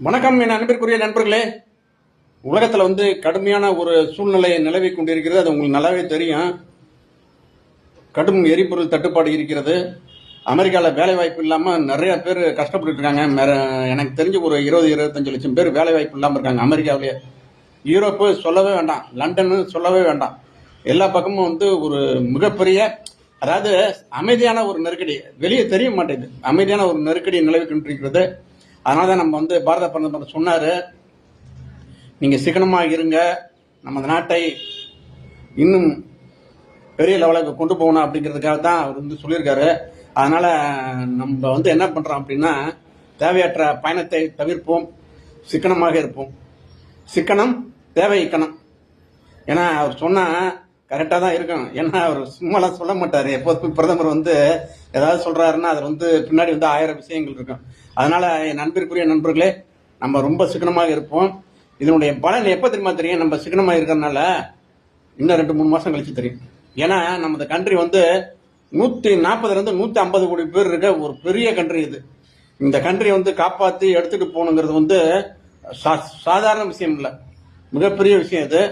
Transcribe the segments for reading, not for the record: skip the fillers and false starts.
வணக்கம் என் அன்பிற்குரிய நண்பர்களே. உலகத்தில் கடுமையான ஒரு சூழ்நிலை நிலவி கொண்டிருக்கிறது. அது உங்களுக்கு நல்லாவே தெரியும். கடும் எரிபொருள் தட்டுப்பாடு இருக்கிறது. அமெரிக்காவில் வேலை வாய்ப்பு இல்லாமல் நிறைய பேர் கஷ்டப்பட்டு இருக்காங்க. எனக்கு தெரிஞ்சு ஒரு 20-25 லட்சம் பேர் வேலை வாய்ப்பு இல்லாமல் இருக்காங்க அமெரிக்காவிலேயே. யூரோப்பு சொல்லவே வேண்டாம், லண்டனு சொல்லவே வேண்டாம். எல்லா பக்கமும் ஒரு மிகப்பெரிய, அதாவது அமைதியான ஒரு நெருக்கடி, வெளியே தெரிய மாட்டேங்குது. அமைதியான ஒரு நெருக்கடி நிலவி கொண்டிருக்கிறது. அதனால தான் நம்ம பாரத பிரதமர் சொன்னார், நீங்கள் சிக்கனமாக இருங்க, நம்ம நாட்டை இன்னும் பெரிய லெவலுக்கு கொண்டு போகணும் அப்படிங்கிறதுக்காக தான் அவர் சொல்லியிருக்காரு. அதனால் நம்ம என்ன பண்ணுறோம் அப்படின்னா, தேவையற்ற பயணத்தை தவிர்ப்போம், சிக்கனமாக இருப்போம். சிக்கனம் தேவை இக்கணம். ஏன்னா அவர் சொன்னால் கரெக்டாக தான் இருக்கும். ஏன்னா அவர் சும்மாலாம் சொல்ல மாட்டார். எப்போதும் பிரதமர் ஏதாவது சொல்கிறாருன்னா அதில் பின்னாடி 1000 விஷயங்கள் இருக்கும். அதனால் என் நண்பிற்குரிய நண்பர்களே, நம்ம ரொம்ப சிக்கனமாக இருப்போம். இதனுடைய பலன் எப்போ தெரியுமா தெரியும்? நம்ம சிக்கனமாக இருக்கிறதுனால இன்னும் 2-3 மாதம் கழிச்சு தெரியும். ஏன்னா நமது கண்ட்ரி 140 150 கோடி பேர் இருக்க ஒரு பெரிய கண்ட்ரி இது. இந்த கண்ட்ரி காப்பாற்றி எடுத்துகிட்டு போகணுங்கிறது சாதாரண விஷயம் இல்லை, மிகப்பெரிய விஷயம் இது.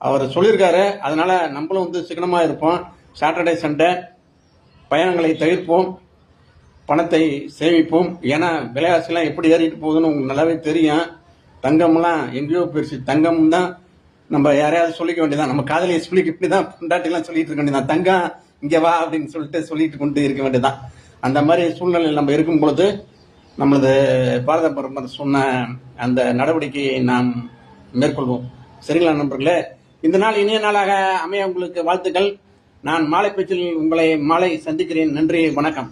அவர் சொல்லியிருக்காரு. அதனால நம்மளும் சிக்கனமாக இருப்போம். சாட்டர்டே சண்டே பயணங்களை தவிர்ப்போம், பணத்தை சேமிப்போம். ஏன்னா விலைவாசிலாம் எப்படி ஏறிட்டு போகுதுன்னு உங்களுக்கு நல்லாவே தெரியும். தங்கம்லாம் எங்கேயோ போயிடுச்சு. தங்கம் தான் நம்ம யாரையாவது சொல்லிக்க வேண்டியதான், நம்ம காதலியை சொல்லிக்க இப்படிதான் பொண்டாட்டிலாம் சொல்லிட்டு இருக்க வேண்டியதான், தங்கம் இங்கே வா அப்படின்னு சொல்லிட்டு கொண்டு இருக்க வேண்டியதான். அந்த மாதிரி சூழ்நிலையில் நம்ம இருக்கும் பொழுது நம்மளது பாரத பிரதமர் சொன்ன அந்த நடவடிக்கையை நாம் மேற்கொள்வோம். சரிங்களா நண்பர்களே? இந்த நாள் இனிய நாளாக அமைய உங்களுக்கு வாழ்த்துக்கள். நான் மாலை பேச்சில் உங்களை மாலை சந்திக்கிறேன். நன்றி, வணக்கம்.